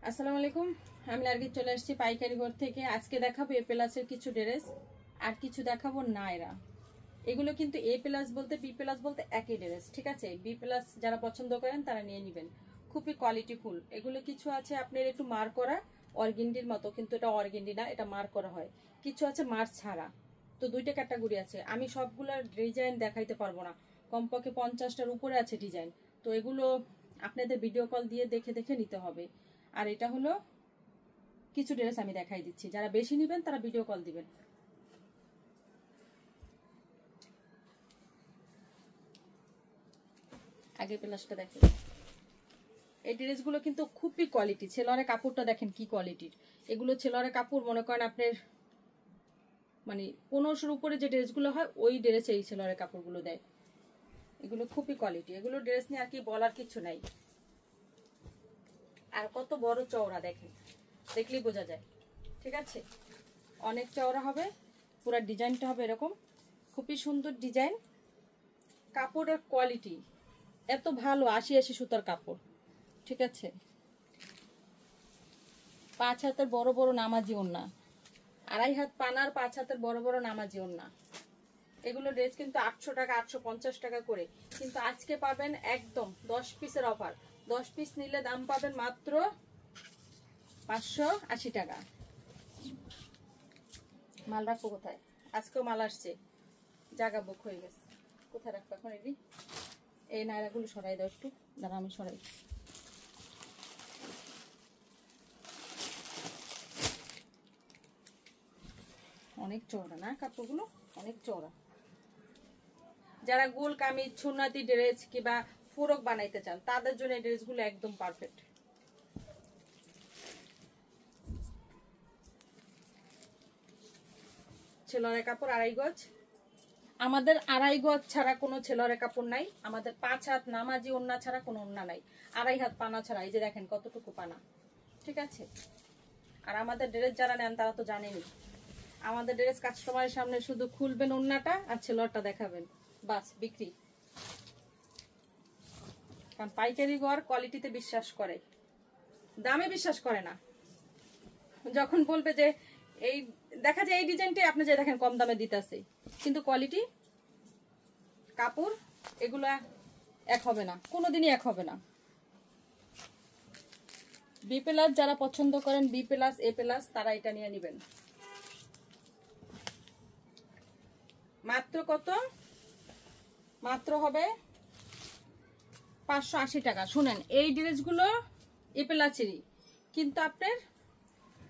আসসালামু আলাইকুম। আমি লার্গি চলে আসছি পাইকারি ঘর থেকে। আজকে দেখাবো এ প্লাসের কিছু ড্রেস আর কিছু দেখাবো নায়রা। এগুলো কিন্তু এ প্লাস বলতে বি প্লাস বলতে একই ড্রেস, ঠিক আছে? বি প্লাস যারা পছন্দ করেন তারা নিয়ে নেবেন, খুবই কোয়ালিটিফুল। এগুলো কিছু আছে আপনার একটু মার করা অর্গেন্ডির মতো, কিন্তু এটা অর্গেন্ডি না, এটা মার করা হয়। কিছু আছে মার ছাড়া। তো দুইটা ক্যাটাগরি আছে। আমি সবগুলোর ডিজাইন দেখাইতে পারবো না, কমপক্ষে 50টার উপরে আছে ডিজাইন। তো এগুলো আপনাদের ভিডিও কল দিয়ে দেখে দেখে নিতে হবে। আর এটা হলো কিছু ড্রেস আমি দেখাই দিচ্ছি, যারা বেশি নেবেন তারা ভিডিও কল দিবেন। আগে প্লাসটা দেখেন। এই ড্রেসগুলো কিন্তু খুবই কোয়ালিটি। ছেলের কাপড়টা দেখেন কি কোয়ালিটির। এগুলো ছেলের কাপড় মনে করেন আপনার মানে 1500-র উপরে যে ড্রেসগুলো হয় ওই ড্রেসে এই ছেলের কাপড়গুলো দেয়। এগুলো খুবই কোয়ালিটি। এগুলো ড্রেস নিয়ে আর কি বলার কিছু নাই। আর কত বড় চওড়া দেখেন, দেখলেই বোঝা যায়, ঠিক আছে? অনেক চওড়া হবে, পুরো ডিজাইনটা হবে এরকম, খুবই সুন্দর ডিজাইন। কাপড়ের কোয়ালিটি এত ভালো, 80 সুতার কাপড়, ঠিক আছে? 5 হাতের বড় বড় নামাজি ওড়না, 2.5 হাত পানার 5 হাতের বড় বড় নামাজি ওড়না। এগুলো ড্রেস কিন্তু 800 টাকা 850 টাকা করে, কিন্তু আজকে পাবেন একদম 10 পিসের অফার। 10 পিস নিলে দাম পাবেন মাত্র 580 টাকা। মাল রাখবো কোথায়? আজকেও মাল আসছে, জায়গা বুক হয়ে গেছে। কোথায় রাখবো এখন? এই নায়রাগুলো সরাই দাও একটু, দাঁড়া আমি সরাই। অনেক চওড়া না কাপড়গুলো, অনেক চওড়া। যারা গোল কামিজ সুন্নতি ড্রেস কিংবা ফ্রক বানাইতে চান তাদের জন্য এই ড্রেসগুলো একদম পারফেক্ট। ছেলের কাপড় 2.5 গজ। আমাদের 2.5 গজ ছাড়া কোনো ছেলের কাপড় নাই। আমাদের 5 হাত নামাজি ওড়না ছাড়া কোনো ওড়না নাই। 2.5 হাত পানা ছাড়া। এই যে দেখেন কতটুকু পানা, ঠিক আছে? আর আমাদের ড্রেস যারা নেন তারা তো জানেনই, আমাদের ড্রেস কাস্টমারের সামনে শুধু খুলবেন ওড়নাটা আর ছেলেরটা দেখাবেন, বাস বিক্রি। কারণ পাইকারি ঘর কোয়ালিটিতে বিশ্বাস করে, দামে বিশ্বাস করে না। যখন বলবে যে এই দেখা যায় এই ডিজাইনটাই আপনি যে দেখেন কম দামে দিতেছে, কিন্তু কোয়ালিটি কাপড় এগুলা এক হবে না, কোনোদিনই এক হবে না। বি প্লাস যারা পছন্দ করেন, বি প্লাস এ প্লাস, তারা এটা নিয়ে নেবেন। মাত্র কত? মাত্র হবে 580 টাকা। শুনেন, এই ড্রেসগুলো এ প্লাসেরই, কিন্তু আপনার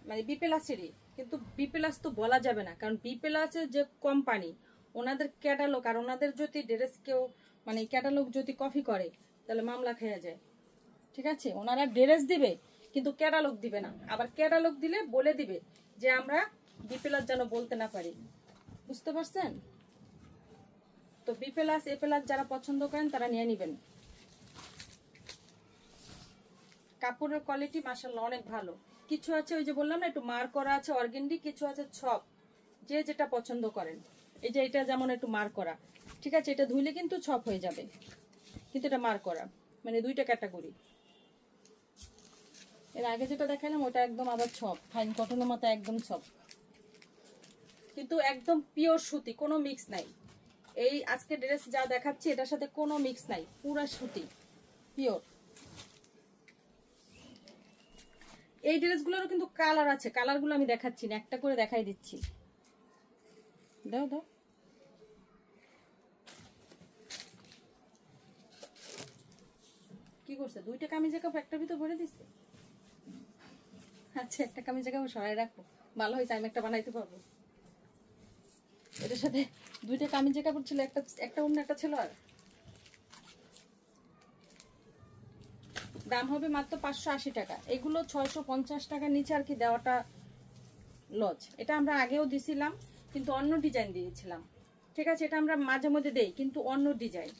মানে বি প্লাসেরই, কিন্তু বি প্লাস তো বলা যাবে না, কারণ বি প্লাসের যে কোম্পানি ওনাদের ক্যাটালগ, আর ওনাদের যদি ড্রেস কেউ মানে ক্যাটালগ যদি কপি করে তাহলে মামলা খেয়ে যায়, ঠিক আছে? ওনারা ড্রেস দিবে কিন্তু ক্যাটালগ দিবে না, আবার ক্যাটালগ দিলে বলে দিবে যে আমরা বি প্লাস যেন বলতে না পারি, বুঝতে পারছেন? তো বি প্লাস এ প্লাস যারা পছন্দ করেন তারা নিয়ে নেবেন। কাপড়ের কোয়ালিটি মাশাআল্লাহ অনেক ভালো। কিছু আছে ওই যে বললাম না একটু মার করা আছে অর্গেন্ডি, কিছু আছে ছপ, যে যেটা পছন্দ করেন। এই যে এটা যেমন একটু মার করা, ঠিক আছে? এটা ধুইলে কিন্তু ছপ হয়ে যাবে, কিন্তু এটা মার করা, মানে দুইটা ক্যাটাগরি। এর আগে যেটা দেখালাম ওটা একদম আবার ছপ, ফাইন কটনের মতো একদম ছপ, কিন্তু একদম পিওর সুতি, কোনো মিক্স নাই। এই আজকে ড্রেস যা দেখাচ্ছি এটার সাথে কোনো মিক্স নাই, পুরা সুতি পিওর। এই ড্রেসগুলোরও কিন্তু কালার আছে, কালারগুলো আমি দেখাচ্ছি না, একটা করে দেখাই দিচ্ছি। দাও দাও, কি করছে? দুইটা কামিজের কাপড় একটা ভিতর ভরে দিচ্ছে। আচ্ছা, একটা কামিজের কাপড় সরাই রাখো, ভালো হয়েছে, আমি একটা বানাইতে পারবো। এটার সাথে দুইটা কামিজের কাপড় ছিল, একটা অন্য একটা ছিল। আর দাম হবে মাত্র 580 টাকা। এগুলো 650 টাকার নিচে আর কি দেওয়াটা লজ। এটা আমরা আগেও দিছিলাম, কিন্তু অন্য ডিজাইন দিয়েছিলাম, ঠিক আছে? এটা আমরা মাঝে মধ্যে দেই, কিন্তু অন্য ডিজাইন।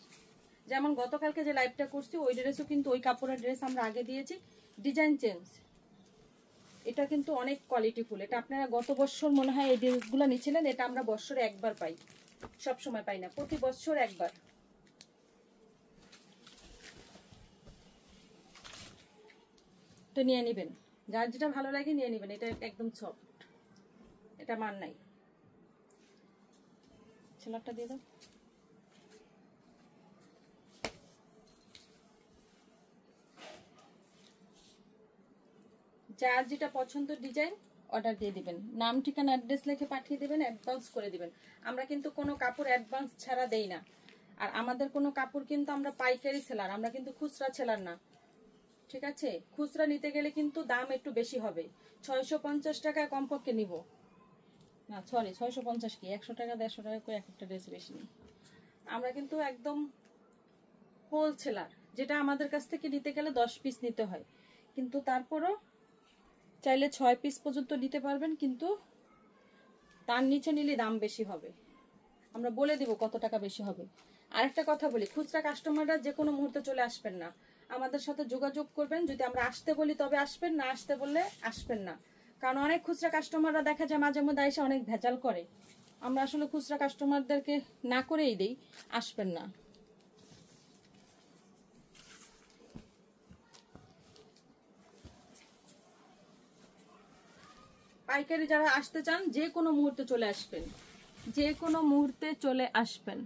যেমন গতকালকে যে লাইভটা করছি ওই ড্রেসও কিন্তু ওই কাপড়ের ড্রেস আমরা আগে দিয়েছি, ডিজাইন চেঞ্জ। এটা কিন্তু অনেক কোয়ালিটিফুল। এটা আপনারা গত বছর মনে হয় এই ড্রেসগুলো নিয়েছিলেন। এটা আমরা বছরে একবার পাই, সব সময় পাই না, প্রতি বছর একবার। তো নিয়ে নেবেন। যার যেটা ভালো লাগে নিয়ে নেবেন। এটা একদম সফট, এটা মান নাই। সেলারটা দিয়ে দাও। যার যেটা পছন্দ ডিজাইন অর্ডার দিয়ে দিবেন, নাম ঠিকানা অ্যাড্রেস লিখে পাঠিয়ে দিবেন, অ্যাডভান্স করে দিবেন। আমরা কিন্তু কোনো কাপড় অ্যাডভান্স ছাড়া দেই না। আর আমাদের কোনো কাপড় কিন্তু আমরা পাইকারি সেলার, আমরা কিন্তু খুচরা সেলার না, ঠিক আছে? খুচরা নিতে গেলে কিন্তু দাম একটু বেশি হবে, 650 টাকা কমপক্ষে নিব না, সরি 650 কি 100 টাকা 150 টাকা করে এক একটা ড্রেস বেশি নিই। আমরা কিন্তু একদম হোলসেলার, যেটা আমাদের কাছ থেকে নিতে গেলে 10 পিস নিতে হয়, কিন্তু তারপরও চাইলে 6 পিস পর্যন্ত নিতে পারবেন, কিন্তু তার নিচে নিলে দাম বেশি হবে। আমরা বলে দিব কত টাকা বেশি হবে। আরেকটা কথা বলি, খুচরা কাস্টমাররা যে কোনো মুহূর্তে চলে আসবেন না, আমাদের সাথে যোগাযোগ করবেন। যদি আমরা আসতে বলি তবে আসবেন, না আসতে বললে আসবেন না। কারণ অনেক খুচরা কাস্টমাররা দেখা যায় মাঝে মধ্যে এসে অনেক ভেজাল করে। আমরা আসলে খুচরা কাস্টমারদেরকে না করেই দেই, আসবেন না। পাইকারি যারা আসতে চান যে কোনো মুহূর্তে চলে আসবেন, যে কোনো মুহূর্তে চলে আসবেন।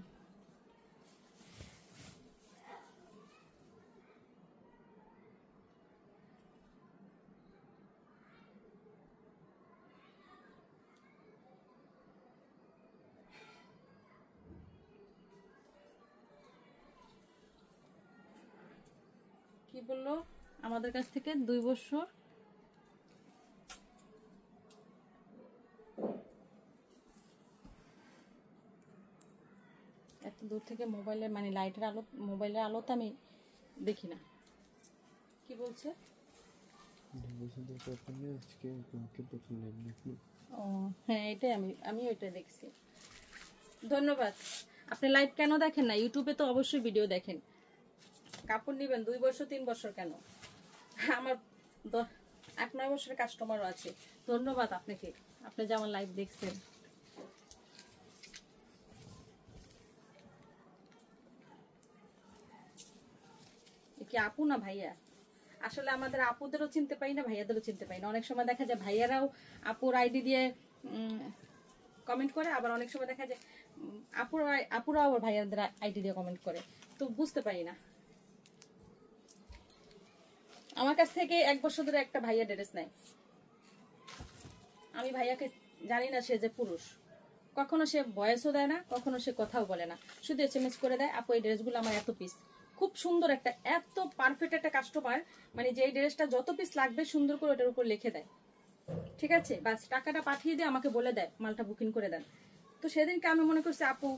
কি বললো? আমাদের কাছ থেকে 2 বছর। এত দূর থেকে মোবাইলে মানে লাইটের আলো, মোবাইলের আলোতে আমি দেখি না। কি বলছে? ও হ্যাঁ, এটাই আমি ওইটা দেখছি। ধন্যবাদ। আপনি লাইভ কেন দেখেন না? ইউটিউবে তো অবশ্যই ভিডিও দেখেন। কাপড় নেবেন 2 বছর 3 বছর কেন? আমার 8-9 বছরের কাস্টমারও আছে। ধন্যবাদ আপনাকে, আপনি যে আমার লাইভ দেখছেন। কি আপু না ভাইয়া? আসলে আমাদের আপুদেরও চিনতে পারি না, ভাইয়াদেরও চিনতে পারি না। অনেক সময় দেখা যায় ভাইয়ারাও আপুর আইডি দিয়ে কমেন্ট করে, আবার অনেক সময় দেখা যায় আপুরাও আবার ভাইয়াদের আইডি দিয়ে কমেন্ট করে, তো বুঝতে পারি না। আমার কাছ থেকে 1 বছর ধরে একটা ভাইয়া ড্রেস নেয়। আমি ভাইয়াকে জানি না সে যে পুরুষ। কখনো সে ভয়েসও দেয় না, কখনো সে কথাও বলে না, শুধু SMS করে দেয়, আপু এই ড্রেসগুলো আমার এত পিস। খুব সুন্দর একটা, এত পারফেক্ট একটা কাস্টমার, মানে যে এই ড্রেসটা যত পিস লাগবে সুন্দর করে ওটার উপর লিখে দেয়, ঠিক আছে? বাস টাকাটা পাঠিয়ে দিয়ে আমাকে বলে দেয় মালটা বুকিং করে দেন। তো সেদিনকে আমি মনে করছি আপু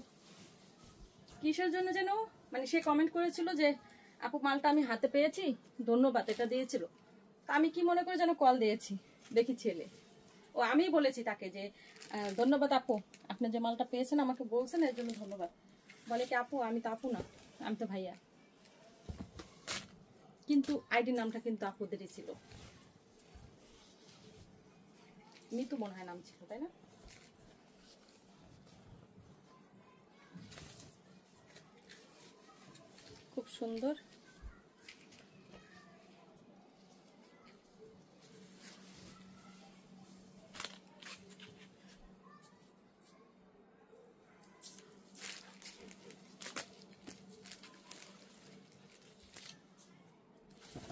কিসের জন্য যেন, মানে সে কমেন্ট করেছিল যে আপু মালটা আমি হাতে পেয়েছি, ধন্যবাদ, এটা দিয়েছিল। তো আমি কি মনে করে যেন কল দিয়েছি, দেখি ছেলে। ও আমি বলেছি তাকে যে ধন্যবাদ আপু, আপনি যে মালটা পেয়েছেন আমাকে বলছেন এর জন্য ধন্যবাদ। বলে কি আপু আমি তো আপু না, আমি তো ভাইয়া। কিন্তু আইডি নামটা কিন্তু আপুদেরই ছিল, মিতু মনে হয় নাম ছিল, তাই না? খুব সুন্দর।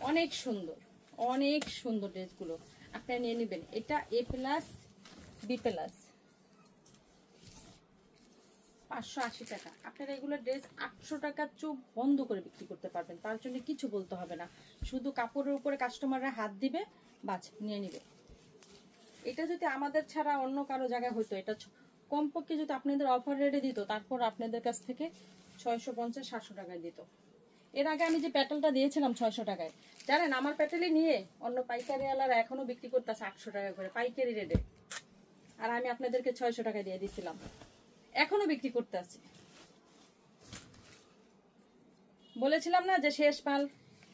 অনেক সুন্দর, অনেক সুন্দর ড্রেসগুলো আপনারা নিয়ে নেবেন। এটা A+, B+, 580 টাকা। আপনারা এগুলো ড্রেস 800 টাকা চোখ বন্ধ করে বিক্রি করতে পারবেন, তার জন্য কিছু বলতে হবে না। শুধু কাপড়ের উপরে কাস্টমাররা হাত দিবে, বাস নিয়ে নিবে। এটা যদি আমাদের ছাড়া অন্য কারো জায়গায় হতো, এটা কমপক্ষে যদি আপনাদের অফার রেটে দিত, তারপর আপনাদের কাছ থেকে 650-700 টাকায় দিত। এর আগে আমি যে প্যাটেলটা দিয়েছিলাম 600 টাকায়, জানেন আমার প্যাটেলই নিয়ে অন্য পাইকারিওয়ালারা এখনো বিক্রি করতেছে 800 টাকা করে পাইকারি রেটে, আর আমি আপনাদেরকে 600 টাকা দিয়ে দিছিলাম, এখনো বিক্রি করতে আছে। বলেছিলাম না যে শেষ মাল,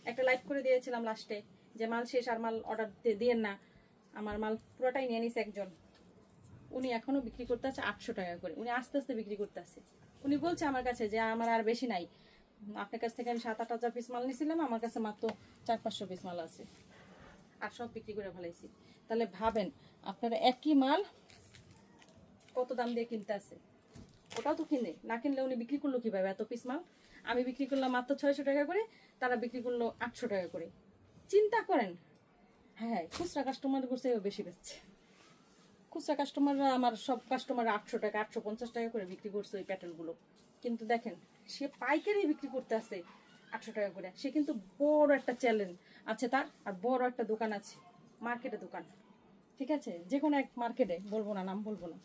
একটা লাইভ করে দিয়েছিলাম লাস্টে যে মাল শেষ, আর মাল অর্ডার দিয়েন না। আমার মাল পুরোটাই নিয়ে নিছে একজন, উনি এখনো বিক্রি করতে আছে 800 টাকা করে। উনি আস্তে আস্তে বিক্রি করতে আছে। উনি বলছে আমার কাছে যে আমার আর বেশি নাই, আপনার কাছ থেকে আমি 7-8 হাজার পিস মাল নিয়েছিলাম, আমার কাছে মাত্র 400-500 পিস মাল আছে। আর সব বিক্রি করে ফেলাইছি। তাহলে ভাবেন আপনারা একই মাল কত দাম দিয়ে কিনতে আছে। ওটাও তো কিনে, না কিনলে উনি বিক্রি করলো কিভাবে এত পিস মাল? আমি বিক্রি করলাম মাত্র 600 টাকা করে, তারা বিক্রি করলো 800 টাকা করে। চিন্তা করেন। হ্যাঁ, খুচরা কাস্টমার করছে বেশি বেচছে। খুচরা কাস্টমাররা, আমার সব কাস্টমার 800 টাকা 850 টাকা করে বিক্রি করছে ওই প্যাটেলগুলো। কিন্তু দেখেন সে পাইকারি বিক্রি করতে আছে 800 টাকা করে। সে কিন্তু বড় একটা চ্যালেঞ্জ আছে তার, আর বড় একটা দোকান আছে, মার্কেটে দোকান, ঠিক আছে, যে কোনো এক মার্কেটে, বলবো না, নাম বলবো না।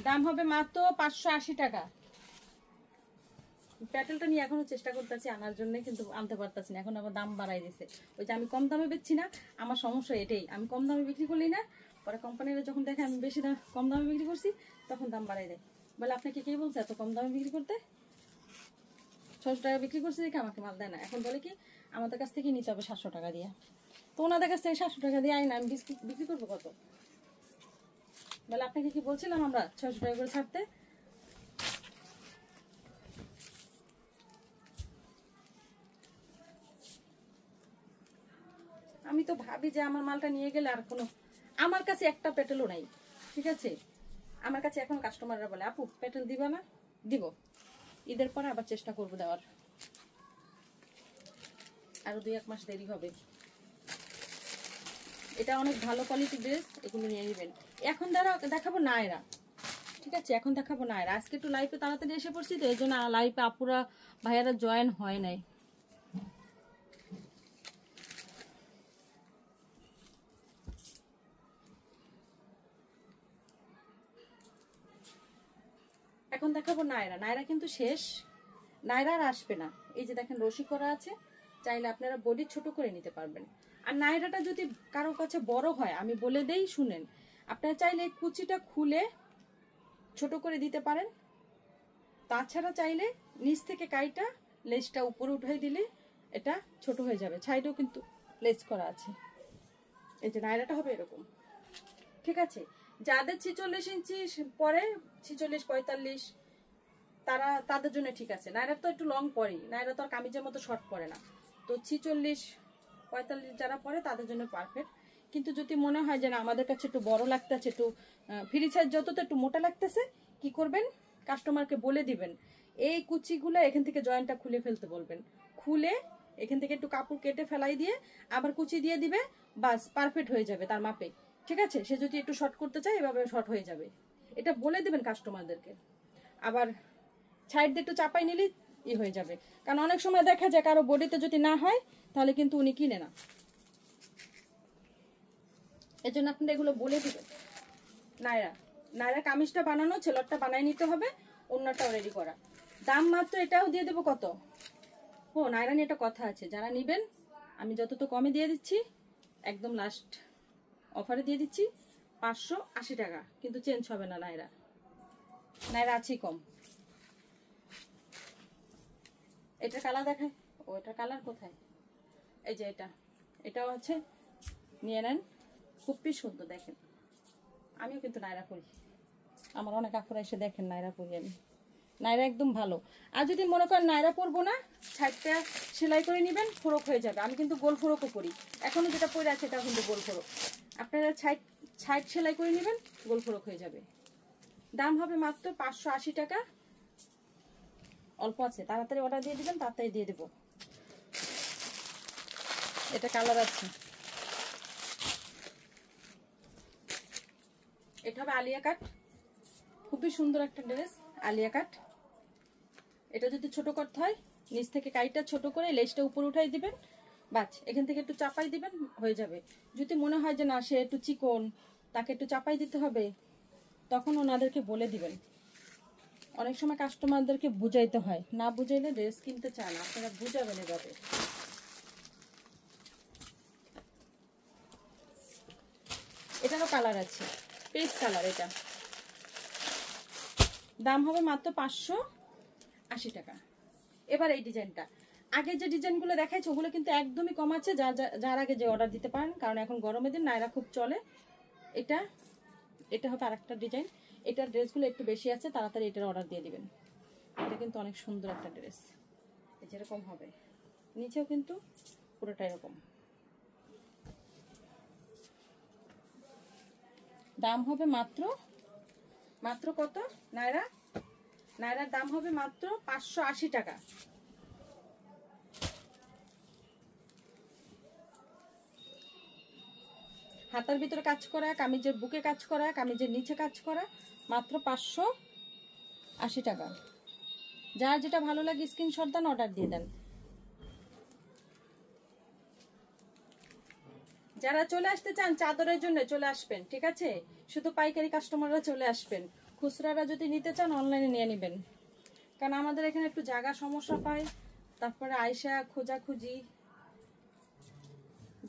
দাম হবে মাত্র 580 টাকা। প্যাটেলটা নিয়ে এখনো চেষ্টা করতেছি আনার জন্য, কিন্তু আনতে পারতেছি না। এখন আবার দাম বাড়াই দিছে। ওই যে আমি কম দামে বেচছি না, আমার সমস্যা এটাই, আমি কম দামে বিক্রি করলি না, পরে কোম্পানিরা যখন দেখে আমি বেশি দাম কম দামে বিক্রি করছি, তখন দাম বাড়াই দেয়। বলে আপনাকে কে বলছে এত কম দামে বিক্রি করতে? 600 টাকা বিক্রি করছে দেখে আমাকে মাল দেয় না। এখন বলে কি আমাদের কাছ থেকে নিতে হবে 700 টাকা দিয়ে। তো ওনাদের কাছ থেকে 700 টাকা দিয়ে আই না, আমি বিক্রি করবো কত? বলে আপনাকে কি বলছিলাম আমরা 600 টাকা করে ছাড়তে? আমি তো ভাবি যে আমার মালটা নিয়ে গেলে আর কোনো, আমার কাছে একটা পেটেলও নাই, ঠিক আছে। আমার কাছে এখন কাস্টমাররা বলে আপু পেটেল দিবা না? দিব, ঈদের পরে আবার চেষ্টা করবো দেওয়ার, আরো 2-1 মাস দেরি হবে। এটা অনেক ভালো কোয়ালিটি ড্রেস, এগুলো নিয়ে নেবেন। এখন দেখাবো নায়রা, ঠিক আছে, এখন দেখাবো নায়রা। আজকে একটু লাইভে তাড়াতাড়ি এসে পড়ছি তো, এই জন্য লাইভে আপুরা ভাইয়ারা জয়েন হয় নাই। এখন দেখাবো নায়রা। নায়রা কিন্তু শেষ, নায়রা আর আসবে না। এই যে দেখেন রশি করা আছে, চাইলে আপনারা বডি ছোট করে নিতে পারবেন। আর নায়রাটা যদি কারো কাছে বড় হয়, আমি বলে দেই শুনেন, আপনারা চাইলে কুচিটা খুলে ছোট করে দিতে পারেন। তাছাড়া চাইলে নিচ থেকে কাইটা লেজটা উপরে উঠাই দিলে এটা ছোট হয়ে যাবে। সাইডেও কিন্তু লেজ করা আছে। এই যে নায়রাটা হবে এরকম, ঠিক আছে। যাদের 46 ইঞ্চি পরে, 46-45, তাদের জন্য ঠিক আছে। নায়রা তো একটু লং পরেই, নায়রা তো আর কামিজের মতো শর্ট পরে না। তো 46-45 যারা পরে তাদের জন্য পারফেক্ট। কিন্তু যদি মনে হয় যে না আমাদের কাছে একটু বড় লাগতেছে, একটু ফ্রি সাইজ যতটা একটু মোটা লাগতেছে, কি করবেন, কাস্টমারকে বলে দিবেন এই কুচিগুলো এখান থেকে জয়েন্টটা খুলে ফেলতে বলবেন। খুলে এখান থেকে একটু কাপড় কেটে ফেলাই দিয়ে আবার কুচি দিয়ে দিবে, বাস পারফেক্ট হয়ে যাবে তার মাপে, ঠিক আছে। সে যদি একটু শর্ট করতে চায় এভাবে শর্ট হয়ে যাবে, এটা বলে দিবেন কাস্টমারদেরকে। আবার সাইড দিয়ে একটু চাপাই নিলেই হয়ে যাবে। কারণ অনেক সময় দেখা যায় কারো বডিতে যদি না হয় তাহলে কিন্তু উনি কিনে না। এর জন্য আপনারা এগুলো বলে দিবেন। নায়রা কামিজটা বানানো, ছেলেরটা বানাই নিতে হবে, অন্যটাও রেডি করা। দাম মাত্র এটাও দিয়ে দেবো কত? ও নায়রা নিয়ে একটা কথা আছে, যারা নিবেন আমি যত কমে দিয়ে দিচ্ছি, একদম লাস্ট অফারে দিয়ে দিচ্ছি 580 টাকা, কিন্তু চেঞ্জ হবে না। নায়রা আছেই কম। এটা কালার দেখায়, ও এটা কালার কোথায়? এই যে এটাও আছে, নিয়ে নেন, খুবই সুন্দর। দেখেন আমিও কিন্তু নায়রা পরি, আমার অনেক আপুরা এসে দেখেন নায়রা পরি আমি। নায়রা একদম ভালো। আর যদি মনে করেন নায়রা পরবো না, সাইডটা সেলাই করে নেবেন, ফোরক হয়ে যাবে। আমি কিন্তু গোল ফোরকও পরি, এখনো যেটা পরে আছে এটা কিন্তু গোল ফোরক। আপনারা সাইড সেলাই করে নেবেন, গোল ফোরক হয়ে যাবে। দাম হবে মাত্র 580 টাকা। অল্প আছে, তাড়াতাড়ি অর্ডার দিয়ে দিবেন, তাড়াতাড়ি দিয়ে দেবো। এটা কালার আছে, এটা হবে আলিয়া কাট, খুবই সুন্দর একটা ড্রেস, আলিয়া কাট। এটা যদি ছোট করতে হয়, নিচ থেকে কাইটা ছোট করে লেজটা উপরে উঠাই দিবেন, বাস এখান থেকে একটু চাপাই দিবেন, হয়ে যাবে। যদি মনে হয় যে না সে একটু চিকন, তাকে একটু চাপাই দিতে হবে, তখন ওনাদেরকে বলে দিবেন। অনেক সময় কাস্টমারদেরকে বুঝাইতে হয়, না বুঝাইলে ড্রেস কিনতে চায় না, আপনারা বুঝাবেন এভাবে। এটারও কালার আছে, পেস্ট কালার। এটা দাম হবে মাত্র 580 টাকা। এবার এই ডিজাইনটা, আগে যে ডিজাইনগুলো দেখাইছে ওগুলো কিন্তু একদমই কম আছে, যার আগে যে অর্ডার দিতে পারেন, কারণ এখন গরমের দিন নায়রা খুব চলে। এটা হবে আরেকটা ডিজাইন, এটার ড্রেসগুলো একটু বেশি আছে, তাড়াতাড়ি এটার অর্ডার দিয়ে দিবেন। এটা কিন্তু অনেক সুন্দর একটা ড্রেস, যেরকম হবে নিচেও কিন্তু পুরোটা এরকম। দাম হবে মাত্র মাত্র কত নায়রা? নায়রার দাম হবে মাত্র 580 টাকা। হাতার ভিতরে কাজ করা, কামিজের বুকে কাজ করা, কামিজের নিচে কাজ করা, মাত্র 580 টাকা। যার যেটা ভালো লাগে স্ক্রিনশট দেন, অর্ডার দিয়ে দেন। যারা চলে আসতে চান চাদরের জন্য চলে আসবেন, ঠিক আছে? শুধু পাইকারি কাস্টমাররা চলে আসবেন, খুচরারা যদি নিতে চান অনলাইনে নিয়ে নেবেন, কারণ আমাদের এখানে একটু জায়গা সমস্যা পায়, তারপরে আয়সা খোঁজাখুঁজি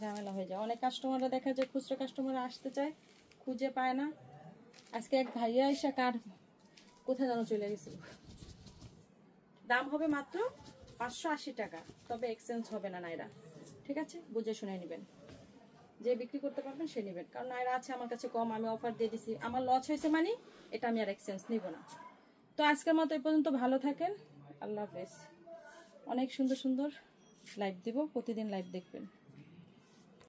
ঝামেলা হয়ে যায়। অনেক কাস্টমাররা দেখা যায় খুচরা কাস্টমাররা আসতে চায়, খুঁজে পায় না। আজকে এক ভাইয়া আয়সা কার কোথায় যেন চলে গেছিল। দাম হবে মাত্র 580 টাকা, তবে এক্সচেঞ্জ হবে না নাইরা, ঠিক আছে? বুঝে শুনে নেবেন, যে বিক্রি করতে পারবেন সে নেবেন, কারণ নাইরা আছে আমার কাছে কম, আমি অফার দিয়ে দিছি, আমার লস হয়েছে মানে এটা আমি আর এক্সচেঞ্জ নিব না। তো আজকের মতো এই পর্যন্ত, ভালো থাকেন, আল্লাহ হাফেজ। অনেক সুন্দর সুন্দর লাইভ দিব, প্রতিদিন লাইভ দেখবেন।